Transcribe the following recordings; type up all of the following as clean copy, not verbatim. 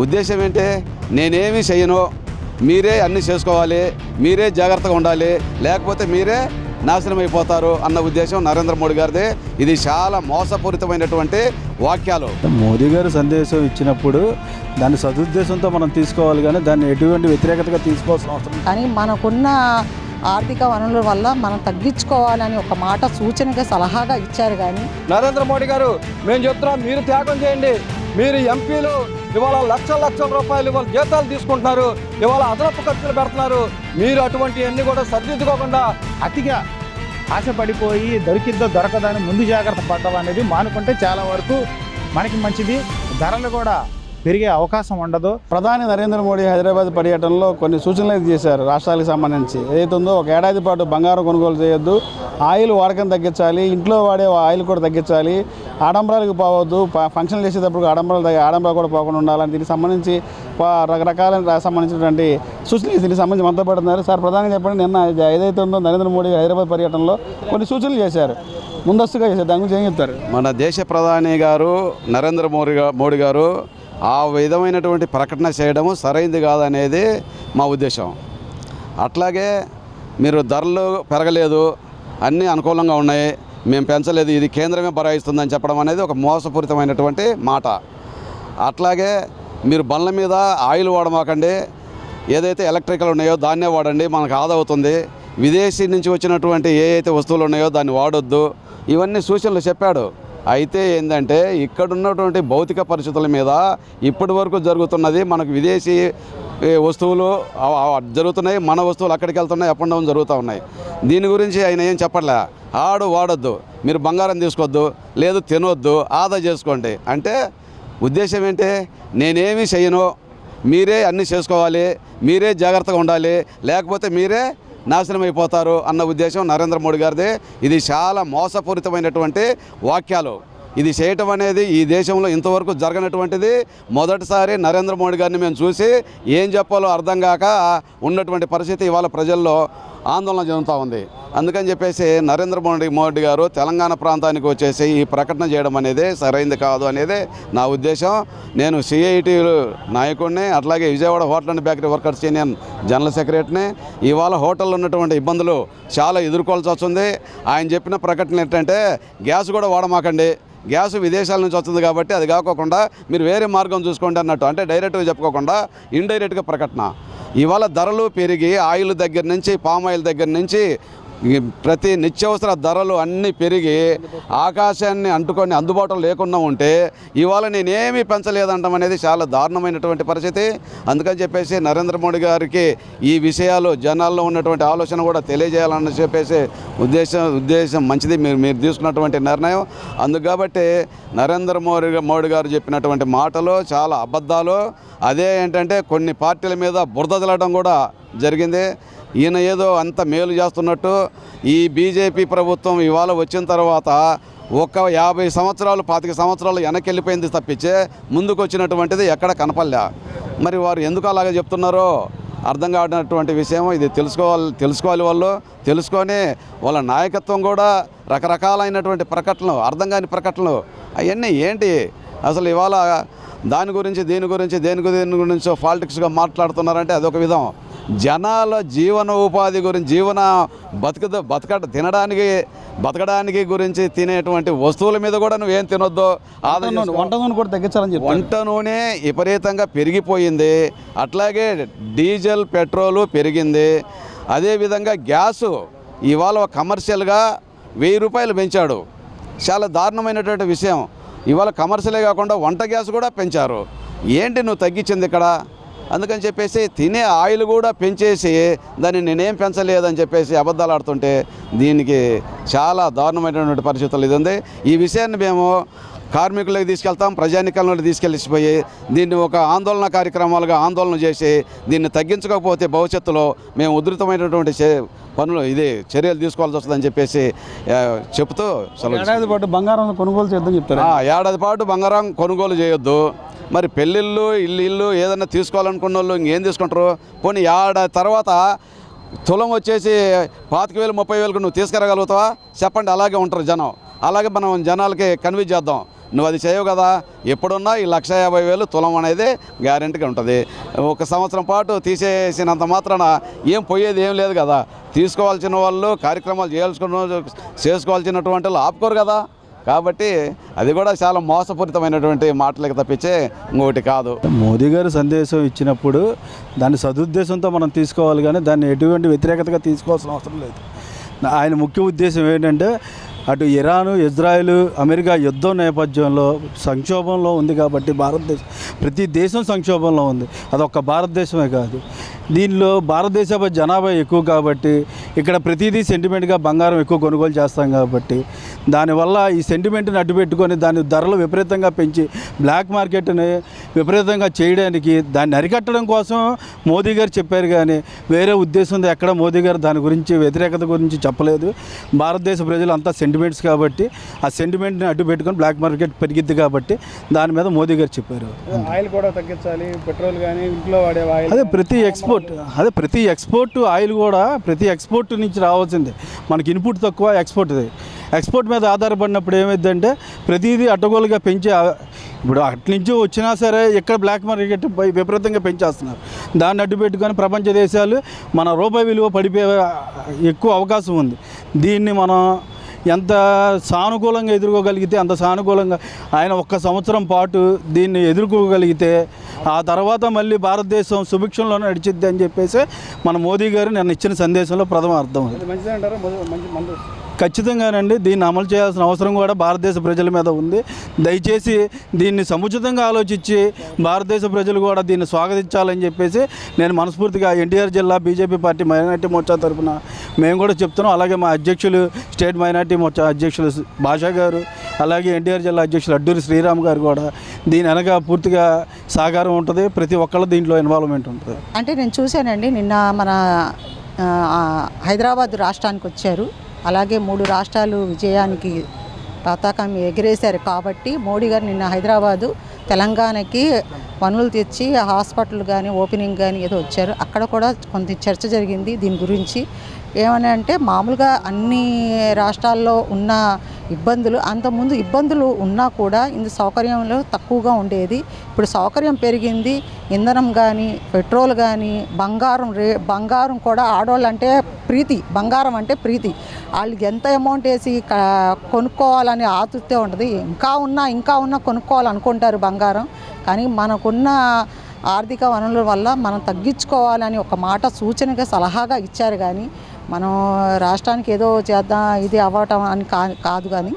ఉద్దేశం ఏంటి? నేనేమి చేయను, మీరే అన్నీ చేసుకోవాలి, మీరే జాగ్రత్తగా ఉండాలి, లేకపోతే మీరే నాశనం అయిపోతారు అన్న ఉద్దేశం నరేంద్ర మోడీ గారిది. ఇది చాలా మోసపూరితమైనటువంటి వాక్యాలు. మోదీ గారు సందేశం ఇచ్చినప్పుడు దాన్ని సదుద్దేశంతో మనం తీసుకోవాలి, కానీ దాన్ని ఎటువంటి వ్యతిరేకతగా తీసుకోవాల్సిన అవసరం. కానీ మనకున్న ఆర్థిక వనరుల వల్ల మనం తగ్గించుకోవాలని ఒక మాట సూచనగా సలహాగా ఇచ్చారు. కానీ నరేంద్ర మోడీ గారు మేము చెప్తున్నాం, మీరు త్యాగం చేయండి. మీరు ఎంపీలు ఇవాళ లక్షల రూపాయలు ఇవాళ జీతాలు తీసుకుంటున్నారు, ఇవాళ అదనపు ఖర్చులు పెడుతున్నారు. మీరు అటువంటివన్నీ కూడా సరిదిద్దుకోకుండా అతిగా ఆశపడిపోయి దొరికిద్దో దొరకదని ముందు జాగ్రత్త పడడం అనేది మానుకుంటే చాలా వరకు మనకి మంచిది. ధరలు కూడా పెరిగే అవకాశం ఉండదు. ప్రధాని నరేంద్ర మోడీ హైదరాబాద్ పర్యటనలో కొన్ని సూచనలు అయితే చేశారు. రాష్ట్రాలకు సంబంధించి ఏదైతే ఉందో, ఒక ఏడాది పాటు బంగారం కొనుగోలు చేయొద్దు, ఆయిల్ వాడకం తగ్గించాలి, ఇంట్లో వాడే ఆయిల్ కూడా తగ్గించాలి, ఆడంబరాలకు పోవద్దు, ఫంక్షన్లు చేసేటప్పుడు ఆడంబరాలు కూడా పోకుండా ఉండాలని దీనికి సంబంధించి రకరకాల సంబంధించినటువంటి సూచనలు దీనికి సంబంధించి మనతో పడుతున్నారు. సార్, ప్రధానంగా చెప్పండి, నిన్న ఏదైతే ఉందో నరేంద్ర మోడీ హైదరాబాద్ పర్యటనలో కొన్ని సూచనలు చేశారు, ముందస్తుగా చేశారు, దాని గురించి ఏం చెప్తారు? మన దేశ ప్రధాని గారు నరేంద్ర మోడీ గారు ఆ విధమైనటువంటి ప్రకటన చేయడము సరైంది కాదనేది మా ఉద్దేశం. అట్లాగే మీరు ధరలు పెరగలేదు, అన్నీ అనుకూలంగా ఉన్నాయి, మేము పెంచలేదు, ఇది కేంద్రమే బరాయిస్తుందని చెప్పడం అనేది ఒక మోసపూరితమైనటువంటి మాట. అట్లాగే మీరు బండ్ల మీద ఆయిల్ వాడమాకండి, ఏదైతే ఎలక్ట్రికల్ ఉన్నాయో దాన్నే వాడండి, మనకు ఆదా అవుతుంది, విదేశీ నుంచి వచ్చినటువంటి ఏ అయితే వస్తువులు ఉన్నాయో దాన్ని వాడొద్దు, ఇవన్నీ సూచనలు చెప్పాడు. అయితే ఏంటంటే, ఇక్కడ ఉన్నటువంటి భౌతిక పరిస్థితుల మీద ఇప్పటి వరకు జరుగుతున్నది, మనకు విదేశీ వస్తువులు జరుగుతున్నాయి, మన వస్తువులు అక్కడికి వెళ్తున్నాయి, అప్ అండ్ డౌన్ జరుగుతూ ఉన్నాయి. దీని గురించి ఆయన ఏం చెప్పట్లే. వాడొద్దు, మీరు బంగారం తీసుకోవద్దు, లేదు తినొద్దు, ఆదా చేసుకోండి అంటే ఉద్దేశం ఏంటి? నేనేమి చేయను, మీరే అన్నీ చేసుకోవాలి, మీరే జాగ్రత్తగా ఉండాలి, లేకపోతే మీరే నాశనం అయిపోతారు అన్న ఉద్దేశం నరేంద్ర మోడీ గారిది. ఇది చాలా మోసపూరితమైనటువంటి వాక్యాలు. ఇది చేయటం అనేది ఈ దేశంలో ఇంతవరకు జరగనటువంటిది. మొదటిసారి నరేంద్ర మోడీ గారిని మేము చూసి ఏం చెప్పాలో అర్థం కాక ఉన్నటువంటి పరిస్థితి ఇవాళ ప్రజల్లో ఆందోళన చెందుతూ ఉంది. అందుకని చెప్పేసి నరేంద్ర మోడీ గారు తెలంగాణ ప్రాంతానికి వచ్చేసి ఈ ప్రకటన చేయడం అనేది సరైంది కాదు అనేది నా ఉద్దేశం. నేను సిఐటి నాయకుడిని, అట్లాగే Vijayawada hotel and bakery workers union general సెక్రటరీని. ఇవాళ హోటల్లో ఉన్నటువంటి ఇబ్బందులు చాలా ఎదుర్కోవాల్సి వస్తుంది. ఆయన చెప్పిన ప్రకటన ఏంటంటే, గ్యాస్ కూడా వాడమాకండి, గ్యాస్ విదేశాల నుంచి వస్తుంది కాబట్టి అది కాకోకుండా మీరు వేరే మార్గం చూసుకోండి అన్నట్టు, అంటే డైరెక్ట్గా చెప్పుకోకుండా ఇండైరెక్ట్గా ప్రకటన. ఇవాళ ధరలు పెరిగి ఆయిల్ దగ్గర నుంచి, పామ్ ఆయిల్ దగ్గర నుంచి ప్రతి నిత్యావసర ధరలు అన్నీ పెరిగి ఆకాశాన్ని అంటుకొని అందుబాటులో లేకుండా ఉంటే ఇవాళ నేనేమీ పెంచలేదంటాం అనేది చాలా దారుణమైనటువంటి పరిస్థితి. అందుకని చెప్పేసి నరేంద్ర మోడీ గారికి ఈ విషయాలు జనాల్లో ఉన్నటువంటి ఆలోచన కూడా తెలియజేయాలని చెప్పేసి ఉద్దేశం మంచిది, మీరు తీసుకున్నటువంటి నిర్ణయం. అందుకు కాబట్టి నరేంద్ర మోడీ గారు చెప్పినటువంటి మాటలు చాలా అబద్ధాలు. అదే ఏంటంటే, కొన్ని పార్టీల మీద బురద జల్లడం కూడా జరిగింది. ఈయన ఏదో అంత మేలు చేస్తున్నట్టు. ఈ బీజేపీ ప్రభుత్వం ఇవాళ వచ్చిన తర్వాత ఒక 50 సంవత్సరాలు 25 సంవత్సరాలు వెనక్కి వెళ్ళిపోయింది తప్పించే ముందుకు వచ్చినటువంటిది ఎక్కడ కనపడలే. మరి వారు ఎందుకు అలాగే చెప్తున్నారో అర్థం కావనటువంటి విషయం. ఇది తెలుసుకోవాలి వాళ్ళు. తెలుసుకొని వాళ్ళ నాయకత్వం కూడా రకరకాలైనటువంటి ప్రకటనలు, అర్థం కాని ప్రకటనలు అవన్నీ ఏంటి అసలు ఇవాళ దాని గురించి దేని గురించో పాలిటిక్స్గా మాట్లాడుతున్నారంటే అదొక విధం. జనాల జీవన ఉపాధి గురించి, బతకడానికి గురించి తినేటువంటి వస్తువుల మీద కూడా నువ్వేం తినొద్దు. వంట నూనె కూడా తగ్గించాలని చెప్పి వంట నూనె విపరీతంగా పెరిగిపోయింది. అట్లాగే డీజిల్, పెట్రోలు పెరిగింది. అదేవిధంగా గ్యాసు ఇవాళ కమర్షియల్గా 1000 రూపాయలు పెంచాడు. చాలా దారుణమైనటువంటి విషయం. ఇవాళ కమర్షియలే కాకుండా వంట గ్యాస్ కూడా పెంచారు. ఏంటి నువ్వు తగ్గించింది ఇక్కడ? అందుకని చెప్పేసి తినే ఆయిల్ కూడా పెంచేసి దాన్ని నేనేం పెంచలేదని చెప్పేసి అబద్ధాలు ఆడుతుంటే దీనికి చాలా దారుణమైనటువంటి పరిస్థితులు ఇది ఉంది. ఈ విషయాన్ని మేము కార్మికులకు తీసుకెళ్తాం, ప్రజానికాలను తీసుకెళ్ళిపోయి దీన్ని ఒక ఆందోళన కార్యక్రమాలుగా ఆందోళన చేసి దీన్ని తగ్గించకపోతే భవిష్యత్తులో మేము ఉధృతమైనటువంటి చర్యలు తీసుకోవాల్సి వస్తుందని చెప్పేసి చెప్తూ ఏడాది పాటు బంగారం కొనుగోలు చేద్దామని చెప్తారు. ఏడాది పాటు బంగారం కొనుగోలు చేయొద్దు. మరి పెళ్ళిళ్ళు, ఇల్లు ఏదైనా తీసుకోవాలనుకున్న వాళ్ళు ఇంకేం తీసుకుంటారు? పోనీ ఏడాది తర్వాత తులం వచ్చేసి 25,000 30,000కు నువ్వు తీసుకురాగలుగుతావా? చెప్పండి. అలాగే ఉంటారు జనం. అలాగే మనం జనాలకి కన్విన్స్ చేద్దాం, నువ్వు అది చేయవు కదా, ఎప్పుడున్నా ఈ 1,50,000 తులం అనేది గ్యారెంటీగా ఉంటుంది. ఒక సంవత్సరం పాటు తీసేసినంత మాత్రాన ఏం పోయేది ఏం లేదు కదా. తీసుకోవాల్సిన వాళ్ళు కార్యక్రమాలు చేసుకోవాల్సినటువంటి వాళ్ళు ఆపుకోరు కదా. కాబట్టి అది కూడా చాలా మోసపూరితమైనటువంటి మాటలకు తప్పించే ఇంకోటి కాదు. మోదీ గారు సందేశం ఇచ్చినప్పుడు దాన్ని సదుద్దేశంతో మనం తీసుకోవాలి, కానీ దాన్ని ఎటువంటి వ్యతిరేకతగా తీసుకోవాల్సిన అవసరం లేదు. ఆయన ముఖ్య ఉద్దేశం ఏంటంటే అటు ఇరాను, ఇజ్రాయెల్, అమెరికా యుద్ధం నేపథ్యంలో సంక్షోభంలో ఉంది కాబట్టి భారతదేశం, ప్రతి దేశం సంక్షోభంలో ఉంది, అదొక్క భారతదేశమే కాదు. దీనిలో భారతదేశ జనాభా ఎక్కువ కాబట్టి ఇక్కడ ప్రతిదీ సెంటిమెంట్గా బంగారం ఎక్కువ కొనుగోలు చేస్తాం కాబట్టి దానివల్ల ఈ సెంటిమెంట్ని అడ్డుపెట్టుకొని దాని ధరలు విపరీతంగా పెంచి బ్లాక్ మార్కెట్ని విపరీతంగా చేయడానికి, దాన్ని అరికట్టడం కోసం మోదీ గారు చెప్పారు, కానీ వేరే ఉద్దేశంతో ఎక్కడ మోదీ గారు దాని గురించి వ్యతిరేకత గురించి చెప్పలేదు. భారతదేశ ప్రజలు అంతా సెంటిమెంట్స్ కాబట్టి ఆ సెంటిమెంట్ని అడ్డు పెట్టుకొని బ్లాక్ మార్కెట్ పెరిగిద్ది కాబట్టి దాని మీద మోదీ గారు చెప్పారు. ఆయిల్ కూడా తగ్గించాలి, పెట్రోల్ కానీ ఇంట్లో వాడే ఆయిల్, ప్రతి ఎక్స్పోర్ట్ ఆయిల్ కూడా ప్రతి ఎక్స్పోర్ట్ నుంచి రావాల్సిందే. మనకి ఇన్పుట్ తక్కువ, ఎక్స్పోర్ట్ మీద ఆధారపడినప్పుడు ఏమైందంటే ప్రతిదీ అడ్డగోలుగా పెంచి, ఇప్పుడు అట్నుంచి వచ్చినా సరే ఇక్కడ బ్లాక్ మార్కెట్ విపరీతంగా పెంచేస్తున్నారు. దాన్ని అడ్డు పెట్టుకొని ప్రపంచ దేశాలు మన రూపాయి విలువ పడిపోయే ఎక్కువ అవకాశం ఉంది. దీన్ని మనం ఎంత సానుకూలంగా ఎదుర్కోగలిగితే అంత సానుకూలంగా ఆయన ఒక్క సంవత్సరం పాటు దీన్ని ఎదుర్కోగలిగితే ఆ తర్వాత మళ్ళీ భారతదేశం సుభిక్షంలో నడిచిద్ది అని చెప్పేసి మన మోదీ గారు నిన్న ఇచ్చిన సందేశంలో ప్రథమ అర్థం. ఖచ్చితంగానండి, దీన్ని అమలు చేయాల్సిన అవసరం కూడా భారతదేశ ప్రజల మీద ఉంది. దయచేసి దీన్ని సముచితంగా ఆలోచించి భారతదేశ ప్రజలు కూడా దీన్ని స్వాగతించాలని చెప్పేసి నేను మనస్ఫూర్తిగా ఎన్టీఆర్ జిల్లా బీజేపీ పార్టీ మైనార్టీ మోర్చా తరఫున మేము కూడా చెప్తున్నాం. అలాగే మా అధ్యక్షులు స్టేట్ మైనార్టీ మోర్చా అధ్యక్షులు భాషా గారు, అలాగే ఎన్టీఆర్ జిల్లా అధ్యక్షులు అడ్డూరి శ్రీరామ్ గారు కూడా దీని వెనక పూర్తిగా సహకారం ఉంటుంది. ప్రతి ఒక్కళ్ళు దీంట్లో ఇన్వాల్వ్మెంట్ ఉంటుంది. అంటే నేను చూశానండి, నిన్న మన హైదరాబాద్ రాష్ట్రానికి వచ్చారు, అలాగే 3 రాష్ట్రాలు విజయానికి పతాకం ఎగిరేశారు కాబట్టి మోడీ గారు నిన్న హైదరాబాదు తెలంగాణకి పనులు తెచ్చి హాస్పిటల్ కానీ ఓపెనింగ్ కానీ ఏదో వచ్చారు. అక్కడ కూడా కొంత చర్చ జరిగింది దీని గురించి. ఏమని అంటే మామూలుగా అన్ని రాష్ట్రాల్లో ఉన్న ఇబ్బందులు, అంతకుముందు ఇబ్బందులు ఉన్నా కూడా ఇందు సౌకర్యంలో తక్కువగా ఉండేది. ఇప్పుడు సౌకర్యం పెరిగింది. ఇంధనం కానీ, పెట్రోల్ కానీ, బంగారం కూడా ఆడవాళ్ళంటే ప్రీతి, బంగారం అంటే ప్రీతి. వాళ్ళకి ఎంత అమౌంట్ వేసి కొనుక్కోవాలని ఆతృత ఉంటుంది. ఇంకా ఉన్నా కొనుక్కోవాలనుకుంటారు బంగారం. కానీ మనకున్న ఆర్థిక వనరుల వల్ల మనం తగ్గించుకోవాలని ఒక మాట సూచనగా సలహాగా ఇచ్చారు. కానీ మనం రాష్ట్రానికి ఏదో చేద్దాం ఇది అవ్వటం అని కాదు. కానీ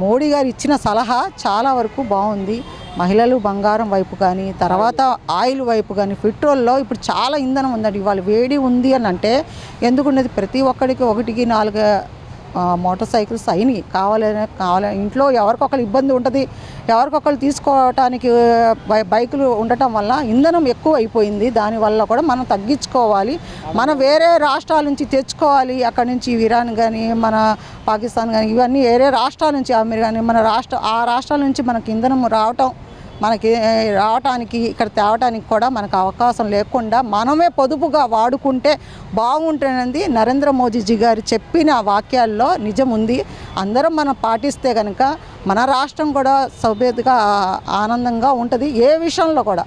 మోడీ గారు ఇచ్చిన సలహా చాలా వరకు బాగుంది. మహిళలు బంగారం వైపు కానీ, తర్వాత ఆయిల్ వైపు కానీ, పెట్రోల్లో ఇప్పుడు చాలా ఇంధనం ఉందండి. ఇవాళ వేడి ఉంది అని అంటే ఎందుకున్నది, ప్రతి ఒక్కడికి 1-4 మోటార్ సైకిల్స్ అయినాయి. కావాలి ఇంట్లో ఎవరికొకరు ఇబ్బంది ఉంటుంది, ఎవరికొకరు తీసుకోవటానికి బైకులు ఉండటం వల్ల ఇంధనం ఎక్కువ అయిపోయింది. దానివల్ల కూడా మనం తగ్గించుకోవాలి. మనం వేరే రాష్ట్రాల నుంచి తెచ్చుకోవాలి. అక్కడ నుంచి ఇరాన్ కానీ, మన పాకిస్తాన్ కానీ, ఇవన్నీ వేరే రాష్ట్రాల నుంచి అమెరికా కానీ ఆ రాష్ట్రాల నుంచి మనకి ఇంధనం రావటానికి ఇక్కడ తేవటానికి కూడా మనకు అవకాశం లేకుండా మనమే పొదుపుగా వాడుకుంటే బాగుంటుందని నరేంద్ర మోదీజీ గారు చెప్పిన వాక్యాల్లో నిజం ఉంది. అందరం మనం పాటిస్తే కనుక మన రాష్ట్రం కూడా సౌభ్యతగా ఆనందంగా ఉంటుంది. ఏ విషయంలో కూడా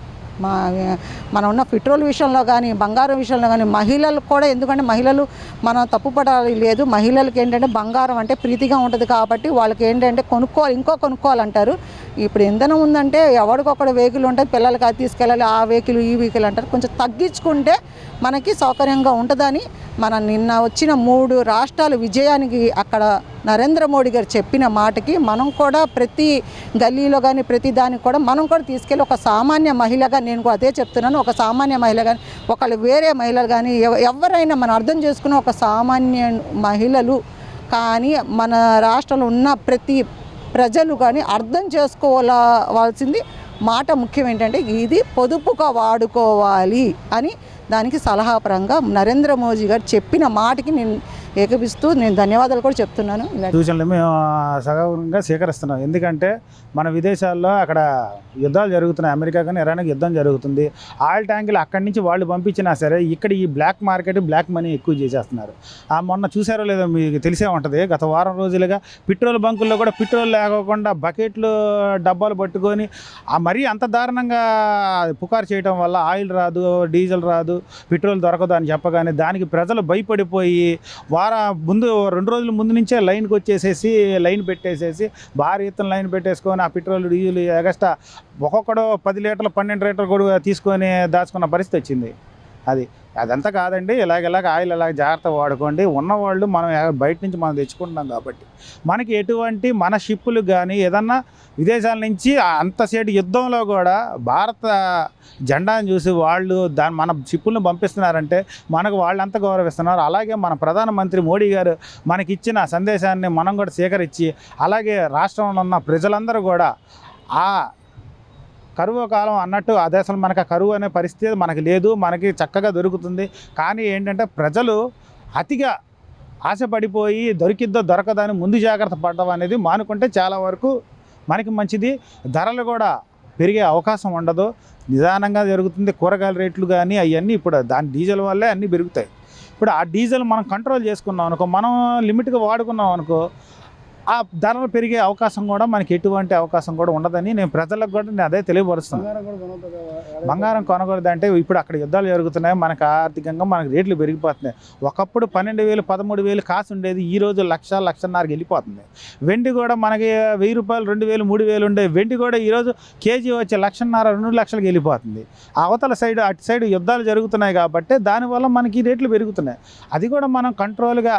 మనం ఉన్న పెట్రోల్ విషయంలో కానీ, బంగారం విషయంలో కానీ, మహిళలు కూడా, ఎందుకంటే మహిళలు మనం తప్పుపడాలి లేదు. మహిళలకి ఏంటంటే బంగారం అంటే ప్రీతిగా ఉంటుంది కాబట్టి వాళ్ళకి ఏంటంటే కొనుక్కోవాలంటారు. ఇప్పుడు ఇంధనం ఉందంటే ఎవరికొకడు వెహికల్ ఉంటుంది, పిల్లలకి అది తీసుకెళ్ళాలి, ఆ వెహికల్ ఈ వెహికల్ అంటారు. కొంచెం తగ్గించుకుంటే మనకి సౌకర్యంగా ఉంటుందని మనం నిన్న వచ్చిన 3 రాష్ట్రాల విజయానికి అక్కడ నరేంద్ర మోడీ గారు చెప్పిన మాటకి మనం కూడా ప్రతి గల్లీలో కానీ ప్రతి దానికి కూడా మనం కూడా తీసుకెళ్ళి ఒక సామాన్య మహిళగా, నేను కూడా అదే చెప్తున్నాను, ఒక సామాన్య మహిళ కానీ, ఒకళ్ళు వేరే మహిళలు కానీ ఎవరైనా మనం అర్థం చేసుకున్న ఒక సామాన్య మహిళలు కానీ మన రాష్ట్రంలో ఉన్న ప్రతి ప్రజలు కానీ అర్థం చేసుకోవాల్సింది మాట ముఖ్యం ఏంటంటే ఇది పొదుపుగా వాడుకోవాలి అని దానికి సలహాపరంగా నరేంద్ర మోదీ గారు చెప్పిన మాటకి నేను ఏకపిస్తూ నేను ధన్యవాదాలు కూడా చెప్తున్నాను. సూచనలు మేము సగౌరవంగా స్వీకరిస్తున్నాం. ఎందుకంటే మన విదేశాల్లో అక్కడ యుద్ధాలు జరుగుతున్నాయి. అమెరికా కానీ ఇరాన్కి యుద్ధం జరుగుతుంది. ఆయిల్ ట్యాంకులు అక్కడి నుంచి వాళ్ళు పంపించినా సరే ఇక్కడ ఈ బ్లాక్ మార్కెట్, బ్లాక్ మనీ ఎక్కువ చేసేస్తున్నారు. మొన్న చూసారో లేదో మీకు తెలిసే ఉంటుంది, గత వారం రోజులుగా పెట్రోల్ బంకుల్లో కూడా పెట్రోల్ లేకోకుండా బకెట్లు డబ్బాలు పట్టుకొని మరీ అంత దారుణంగా పుకారు చేయడం వల్ల ఆయిల్ రాదు, డీజిల్ రాదు, పెట్రోల్ దొరకదు అని చెప్పగానే దానికి ప్రజలు భయపడిపోయి ముందు 2 రోజుల ముందు నుంచే లైన్కి వచ్చేసేసి లైన్ పెట్టేసేసి భారీ ఎత్తున లైన్ పెట్టేసుకొని ఆ పెట్రోల్, డీజిల్ ఎగస్ట్రా ఒక్కొక్కడు 10 లీటర్లు 12 లీటర్లు కూడా తీసుకొని దాచుకున్న పరిస్థితి వచ్చింది. అదంతా కాదండి. ఇలాగ ఆయిల్ ఇలాగ జాగ్రత్త వాడుకోండి. ఉన్నవాళ్ళు మనం బయట నుంచి మనం తెచ్చుకుంటున్నాం కాబట్టి మనకి ఎటువంటి మన షిప్పులు కానీ ఏదన్నా విదేశాల నుంచి అంతసేటు యుద్ధంలో కూడా భారత జెండాను చూసి వాళ్ళు మన షిప్పులను పంపిస్తున్నారంటే మనకు వాళ్ళంతా గౌరవిస్తున్నారు. అలాగే మన ప్రధానమంత్రి మోడీ గారు మనకిచ్చిన సందేశాన్ని మనం కూడా స్వీకరించి అలాగే రాష్ట్రంలో ఉన్న ప్రజలందరూ కూడా ఆ కరువు కాలం అన్నట్టు అదే అసలు మనకు కరువు అనే పరిస్థితి మనకి లేదు, మనకి చక్కగా దొరుకుతుంది. కానీ ఏంటంటే ప్రజలు అతిగా ఆశపడిపోయి దొరికిద్దో దొరకదని ముందు జాగ్రత్త పడడం అనేది మానుకుంటే చాలా వరకు మనకి మంచిది. ధరలు కూడా పెరిగే అవకాశం ఉండదు, నిదానంగా జరుగుతుంది. కూరగాయల రేట్లు కానీ అవన్నీ ఇప్పుడు దాని డీజిల్ వల్లే అన్నీ పెరుగుతాయి. ఇప్పుడు ఆ డీజిల్ మనం కంట్రోల్ చేసుకున్నాం అనుకో, మనం లిమిట్గా వాడుకున్నాం అనుకో, ఆ ధరలు పెరిగే అవకాశం కూడా మనకి ఎటువంటి అవకాశం కూడా ఉండదని నేను ప్రజలకు కూడా నేను అదే తెలియపరుస్తాను. బంగారం కొనకూడదంటే ఇప్పుడు అక్కడ యుద్ధాలు జరుగుతున్నాయి, మనకు ఆర్థికంగా మనకు రేట్లు పెరిగిపోతున్నాయి. ఒకప్పుడు 12,000 13,000 కాసు ఉండేది, ఈరోజు 1,00,000 1,50,000 వెళ్ళిపోతుంది. వెండి కూడా మనకి 1,000 రూపాయలు 2,000 3,000 ఉండే వెండి కూడా ఈరోజు కేజీ వచ్చి 1,50,000 2 లక్షలకు వెళ్ళిపోతుంది. అవతల సైడ్ అటు సైడ్ యుద్ధాలు జరుగుతున్నాయి కాబట్టి దానివల్ల మనకి రేట్లు పెరుగుతున్నాయి. అది కూడా మనం కంట్రోల్గా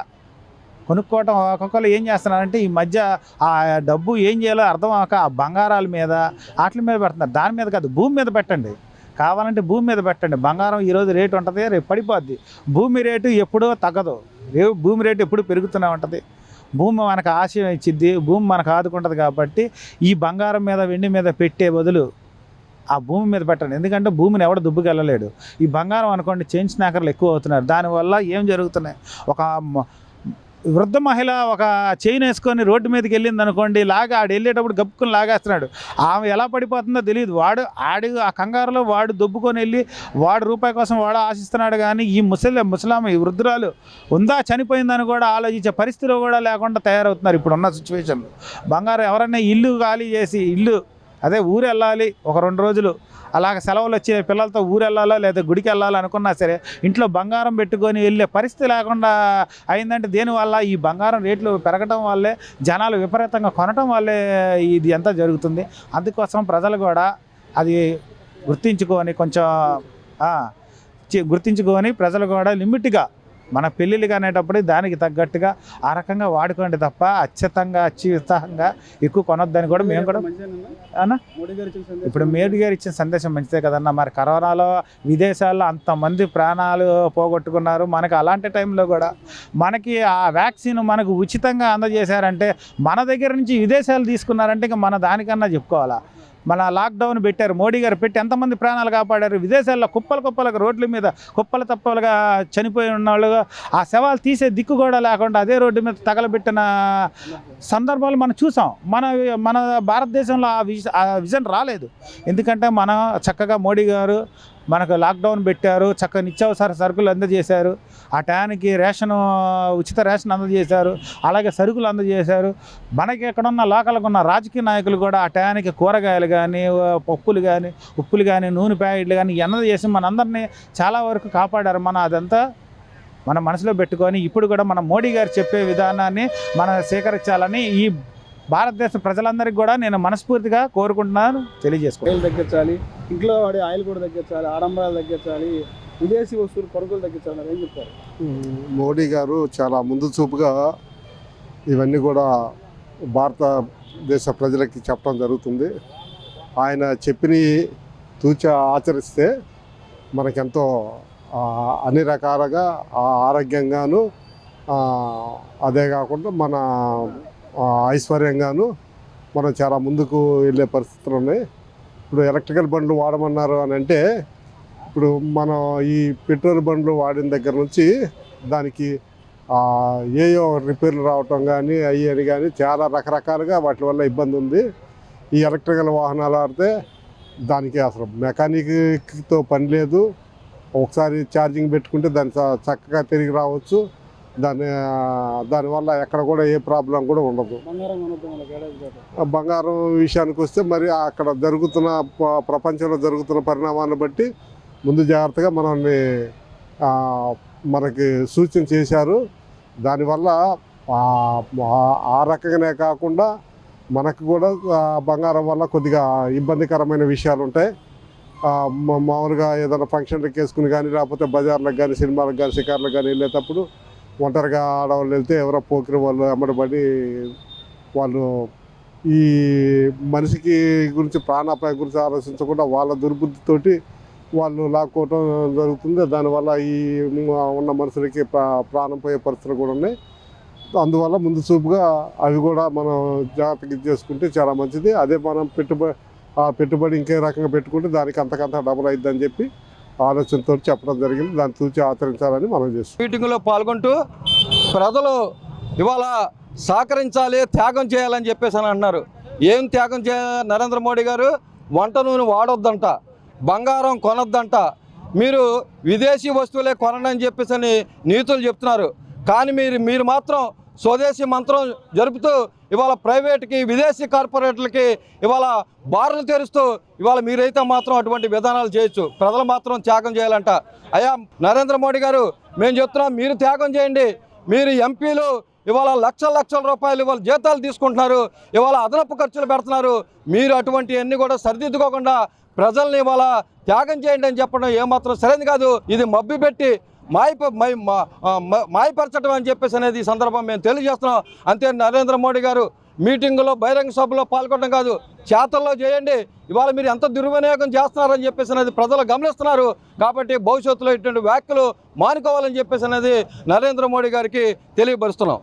కొనుక్కోవటం. ఒక్కొక్కరు ఏం చేస్తున్నారంటే ఈ మధ్య ఆ డబ్బు ఏం చేయాలో అర్థం అవ్వక ఆ బంగారాల మీద వాటి మీద పెడుతున్నారు. దాని మీద కాదు, భూమి మీద పెట్టండి. కావాలంటే భూమి మీద పెట్టండి. బంగారం ఈరోజు రేటు ఉంటుంది, రేపు పడిపోద్ది. భూమి రేటు ఎప్పుడూ తగ్గదు, భూమి రేటు ఎప్పుడు పెరుగుతూనే ఉంటుంది. భూమి మనకు ఆశయం ఇచ్చిద్ది, భూమి మనకు ఆదుకుంటుంది. కాబట్టి ఈ బంగారం మీద వెండి మీద పెట్టే బదులు ఆ భూమి మీద పెట్టండి. ఎందుకంటే భూమిని ఎవడ దుబ్బుకి వెళ్ళలేడు. ఈ బంగారం అనుకోండి చైన్ స్నాకర్లు ఎక్కువ అవుతున్నారు. దానివల్ల ఏం జరుగుతున్నాయి, ఒక వృద్ధ మహిళ ఒక చైన్ వేసుకొని రోడ్డు మీదకి వెళ్ళింది అనుకోండి, ఆడు వెళ్ళేటప్పుడు గప్పుకొని లాగేస్తున్నాడు. ఆమె ఎలా పడిపోతుందో తెలియదు. ఆడు ఆ కంగారులో వాడు దొబ్బుకొని వెళ్ళి వాడు రూపాయి కోసం వాడు ఆశిస్తున్నాడు. కానీ ఈ ముసలామె ఈ వృద్ధురాలు ఉందా చనిపోయిందని కూడా ఆలోచించే పరిస్థితిలో కూడా లేకుండా తయారవుతున్నారు ఇప్పుడున్న సిచ్యువేషన్లో. బంగారం ఎవరైనా ఇల్లు ఖాళీ చేసి అదే ఊరు వెళ్ళాలి, ఒక 2 రోజులు అలాగ సెలవులు వచ్చి పిల్లలతో ఊరు వెళ్ళాలో లేదా గుడికి వెళ్ళాలో అనుకున్నా సరే ఇంట్లో బంగారం పెట్టుకొని వెళ్ళే పరిస్థితి లేకుండా అయిందంటే దేనివల్ల ఈ బంగారం రేట్లు పెరగడం వల్లే, జనాలు విపరీతంగా కొనటం వల్లే ఇది అంతా జరుగుతుంది. అందుకోసం ప్రజలు కూడా అది గుర్తించుకొని గుర్తించుకొని ప్రజలు కూడా లిమిట్గా మన పెళ్ళిళ్ళకి అనేటప్పుడు దానికి తగ్గట్టుగా ఆ రకంగా వాడుకోండి తప్ప అత్యుత్సాహంగా ఎక్కువ కొనొద్దని కూడా మేము కూడా అన్నా. ఇప్పుడు మోడీ గారు ఇచ్చిన సందేశం మంచిదే కదన్నా. మరి కరోనాలో విదేశాల్లో అంతమంది ప్రాణాలు పోగొట్టుకున్నారు. మనకు అలాంటి టైంలో కూడా మనకి ఆ వ్యాక్సిన్ మనకు ఉచితంగా అందజేశారంటే, మన దగ్గర నుంచి విదేశాలు తీసుకున్నారంటే ఇంకా మన దానికన్నా చెప్పుకోవాలా. మన లాక్డౌన్ పెట్టారు, మోడీ గారు పెట్టి ఎంతమంది ప్రాణాలు కాపాడారు. విదేశాల్లో కుప్పలుగా రోడ్ల మీద తప్పలుగా చనిపోయి ఉన్నవాళ్ళు ఆ శవాలు తీసే దిక్కు కూడా లేకుండా అదే రోడ్డు మీద తగలబెట్టిన సందర్భాలు మనం చూసాం. మన భారతదేశంలో ఆ విజన్ రాలేదు. ఎందుకంటే మనం చక్కగా మోడీ గారు మనకు లాక్డౌన్ పెట్టారు, చక్కగా నిత్యావసర సరుకులు అందజేశారు. ఆ టయానికి ఉచిత రేషన్ అందజేశారు, అలాగే సరుకులు అందజేశారు. మనకి ఎక్కడున్న లోకల్గా ఉన్న రాజకీయ నాయకులు కూడా ఆ టయానికి కూరగాయలు కానీ, పప్పులు కానీ, ఉప్పులు కానీ, నూనె ప్యాకెట్లు కానీ అందజేసి మనందరినీ చాలా వరకు కాపాడారు. అదంతా మన మనసులో పెట్టుకొని ఇప్పుడు కూడా మన మోడీ గారు చెప్పే విధానాన్ని మనం స్వీకరించాలని ఈ భారతదేశ ప్రజలందరికీ కూడా నేను మనస్ఫూర్తిగా కోరుకుంటున్నాను, తెలియజేసుకోవాలి. తగ్గించాలి, ఇంట్లో వాడే ఆయిల్ కూడా తగ్గించాలి, ఆడంబరాలు తగ్గించాలి, విదేశీ వస్తువులు కొనుగోలు తగ్గించాలి. ఏం చెప్తారు? మోడీ గారు చాలా ముందు చూపుగా ఇవన్నీ కూడా భారతదేశ ప్రజలకి చెప్పడం జరుగుతుంది. ఆయన చెప్పిన తూచా ఆచరిస్తే మనకెంతో అన్ని రకాలుగా ఆరోగ్యంగాను, అదే కాకుండా మన ఐశ్వర్యంగాను మనం చాలా ముందుకు వెళ్ళే పరిస్థితులు ఉన్నాయి. ఇప్పుడు ఎలక్ట్రికల్ బండ్లు వాడమన్నారు అని అంటే, ఇప్పుడు ఇప్పుడు మనం ఈ పెట్రోల్ బండ్లు వాడిన దగ్గర నుంచి దానికి ఏయో రిపేర్లు రావటం కానీ అయ్యని కానీ చాలా రకరకాలుగా వాటి వల్ల ఇబ్బంది ఉంది. ఈ ఎలక్ట్రికల్ వాహనాలు ఆడితే దానికి అసలు మెకానిక్తో పని లేదు. ఒకసారి ఛార్జింగ్ పెట్టుకుంటే దాన్ని చక్కగా తిరిగి రావచ్చు. దానివల్ల ఎక్కడ కూడా ఏ ప్రాబ్లం కూడా ఉండదు. బంగారం విషయానికి వస్తే మరి అక్కడ జరుగుతున్న ప్రపంచంలో జరుగుతున్న పరిణామాలను బట్టి ముందు జాగ్రత్తగా మనకి సూచన చేశారు. దానివల్ల ఆ రకంగానే కాకుండా మనకు కూడా బంగారం వల్ల కొద్దిగా ఇబ్బందికరమైన విషయాలు ఉంటాయి. మామూలుగా ఏదైనా ఫంక్షన్లకు వేసుకుని కానీ లేకపోతే బజార్లకు కానీ సినిమాలకు కానీ షికార్లకు కానీ వెళ్ళేటప్పుడు ఒంటరిగా ఆడవాళ్ళు వెళ్తే ఎవరో పోకిరి వాళ్ళు అమ్మడబడి వాళ్ళు ఈ మనిషికి గురించి ప్రాణాపాయ గురించి ఆలోచించకుండా వాళ్ళ దుర్బుద్ధితోటి వాళ్ళు లాక్కోవటం జరుగుతుంది. దానివల్ల ఈ ఉన్న మనుషులకి ప్రాణం పోయే పరిస్థితులు కూడా ఉన్నాయి. అందువల్ల ముందు చూపుగా అవి కూడా మనం జాగ్రత్తగా చేసుకుంటే చాలా మంచిది. అదే మనం పెట్టుబడి ఇంకే రకంగా పెట్టుకుంటే దానికి అంతకంత డబుల్ అయిద్దని చెప్పి ఆలోచనతో చెప్పడం జరిగింది. దాన్ని చూసి ఆచరించాలని మనం చేస్తాం. మీటింగ్లో పాల్గొంటూ ప్రజలు ఇవాళ సహకరించాలి, త్యాగం చేయాలని చెప్పేసి అని అంటున్నారు. ఏం త్యాగం నరేంద్ర మోడీ గారు వంట నూనె వాడొద్దంట, బంగారం కొనొద్దంట, మీరు విదేశీ వస్తువులే కొనండి అని చెప్పేసి అని నీతులు చెప్తున్నారు. కానీ మీరు మాత్రం స్వదేశీ మంత్రం జరుపుతూ ఇవాళ ప్రైవేట్కి విదేశీ కార్పొరేట్లకి ఇవాళ బార్లు తెరుస్తూ ఇవాళ మీరైతే మాత్రం అటువంటి విధానాలు చేయొచ్చు. ప్రజలు మాత్రం త్యాగం చేయాలంట. అయ్యా నరేంద్ర మోడీ గారు, మేము చెప్తున్నాం, మీరు త్యాగం చేయండి. మీరు ఎంపీలు ఇవాళ లక్షల రూపాయలు ఇవాళ జీతాలు తీసుకుంటున్నారు, ఇవాళ అదనపు ఖర్చులు పెడుతున్నారు. మీరు అటువంటివన్నీ కూడా సరిదిద్దుకోకుండా ప్రజల్ని ఇవాళ త్యాగం చేయండి అని చెప్పడం ఏమాత్రం సరైనది కాదు. ఇది మబ్బి పెట్టి మాయపరచడం అని చెప్పేసి అనేది ఈ సందర్భం మేము తెలియజేస్తున్నాం. అంతే నరేంద్ర మోడీ గారు మీటింగులో బహిరంగ సభలో పాల్గొనడం కాదు, చేతల్లో చేయండి. ఇవాళ మీరు ఎంత దుర్వినియోగం చేస్తున్నారని చెప్పేసి అనేది ప్రజలు గమనిస్తున్నారు. కాబట్టి భవిష్యత్తులో ఇటువంటి వ్యాఖ్యలు మానుకోవాలని చెప్పేసి అనేది నరేంద్ర మోడీ గారికి తెలియపరుస్తున్నాం.